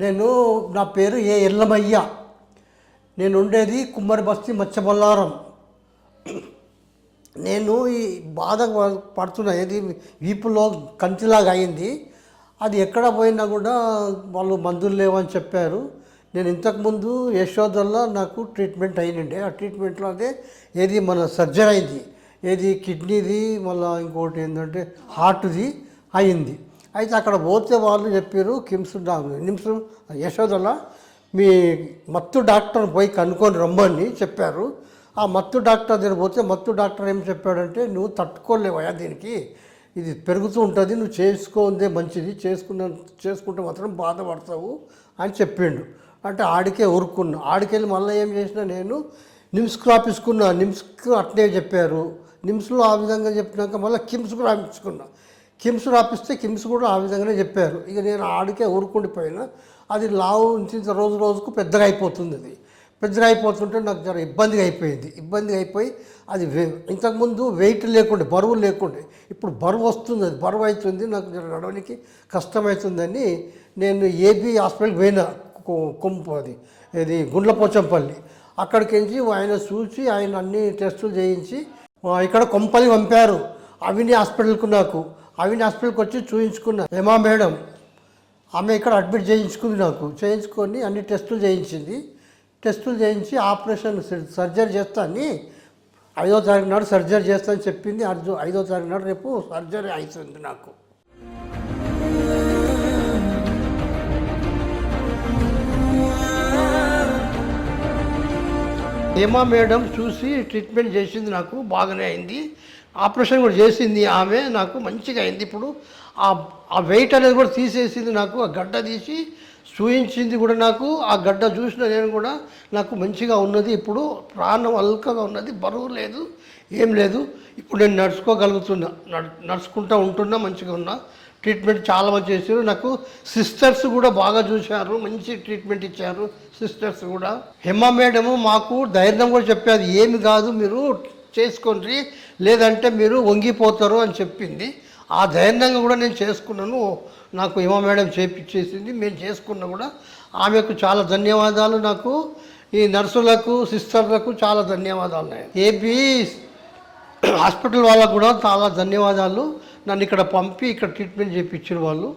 నేను నా పేరు ఎల్లమయ్య. నేను ఉండేది కుమ్మరి బస్తీ మచ్చబొల్లారం. నేను ఈ బాధ పడుతున్నా, ఏది వీపులో కంటిలాగా అయింది. అది ఎక్కడ పోయినా కూడా వాళ్ళు మందులు లేవని చెప్పారు. నేను ఇంతకుముందు యశోదల్లో నాకు ట్రీట్మెంట్ అయినండి. ఆ ట్రీట్మెంట్లో అదే ఏది మన సర్జరీ అయింది, ఏది కిడ్నీది, మళ్ళీ ఇంకోటి ఏంటంటే హార్ట్ది అయింది. అయితే అక్కడ పోతే వాళ్ళు చెప్పారు నిమ్స్ యశోదలో మీ మత్తు డాక్టర్ని పోయి కనుక్కొని రమ్మని చెప్పారు. ఆ మత్తు డాక్టర్ దగ్గర పోతే మత్తు డాక్టర్ ఏం చెప్పాడంటే, నువ్వు తట్టుకోలేవయా దీనికి, ఇది పెరుగుతూ ఉంటుంది, నువ్వు చేసుకోందే మంచిది, చేసుకుంటే మాత్రం బాధపడతావు అని చెప్పిండు. అంటే ఆడికే ఊరుకున్నా. ఆడికెళ్ళి మళ్ళీ ఏం చేసినా, నేను నిమ్స్కి రాపించుకున్నా. నిమ్స్కి అట్నే చెప్పారు. నిమ్స్లో ఆ విధంగా చెప్పినాక మళ్ళీ కిమ్స్కి రాపించుకున్నా. కిమ్స్ రాపిస్తే కిమ్స్ కూడా ఆ విధంగానే చెప్పారు. ఇక నేను ఆడికే ఊరుకుండిపోయినా. అది లావు రోజు రోజుకు పెద్దగా అయిపోతుంది. అది పెద్దగా అయిపోతుంటే నాకు జర ఇబ్బందిగా అయిపోయి అది ఇంతకుముందు వెయిట్ లేకుండే, బరువు లేకుండే, ఇప్పుడు బరువు వస్తుంది. అది బరువు అవుతుంది, నాకు జర నడవడానికి కష్టమవుతుందని నేను ఏబీ హాస్పిటల్కి పోయినా. అది ఇది గుండ్లపోచంపల్లి. అక్కడికి ఆయన చూసి ఆయన అన్ని టెస్టులు చేయించి ఇక్కడ కొంపల్లి పంపారు. అవిని హాస్పిటల్కు. నాకు అవిని హాస్పిటల్కి వచ్చి చూయించుకున్నా. హేమా మేడం ఆమె ఇక్కడ అడ్మిట్ చేయించుకొని అన్ని టెస్టులు చేయించి ఆపరేషన్ సర్జరీ చేస్తాను, 5వ తారీఖు నాడు సర్జరీ చేస్తానని చెప్పింది. 5వ తారీఖు నాడు రేపు సర్జరీ అవుతుంది నాకు. హేమా మేడం చూసి ట్రీట్మెంట్ చేసింది, నాకు బాగానే అయింది. ఆపరేషన్ కూడా చేసింది ఆమె, నాకు మంచిగా అయింది. ఇప్పుడు ఆ వెయిట్ అనేది కూడా తీసేసింది. నాకు ఆ గడ్డ తీసి చూయించింది కూడా. నాకు ఆ గడ్డ చూసిన నేను కూడా నాకు మంచిగా ఉన్నది. ఇప్పుడు ప్రాణం అల్కగా ఉన్నది, బరువు లేదు, ఏం లేదు. ఇప్పుడు నేను నడుచుకోగలుగుతున్నా, నడుచుకుంటూ ఉంటున్నా, మంచిగా ఉన్నా. ట్రీట్మెంట్ చాలా మంచి చేశారు. నాకు సిస్టర్స్ కూడా బాగా చూశారు, మంచి ట్రీట్మెంట్ ఇచ్చారు సిస్టర్స్ కూడా. హేమా మేడము మాకు ధైర్యం కూడా చెప్పేది, ఏమి కాదు మీరు చేసుకోండి, లేదంటే మీరు వంగిపోతారు అని చెప్పింది. ఆ ధైర్యంగా కూడా నేను చేసుకున్నాను. నాకు హేమా మేడం చేపించేసింది, మేము చేసుకున్నా కూడా. ఆమెకు చాలా ధన్యవాదాలు. నాకు ఈ నర్సులకు, సిస్టర్లకు చాలా ధన్యవాదాలు. ఏబీ హాస్పిటల్ వాళ్ళకు కూడా చాలా ధన్యవాదాలు. నన్ను ఇక్కడ పంపి ఇక్కడ ట్రీట్మెంట్ చేయించారు వాళ్ళు.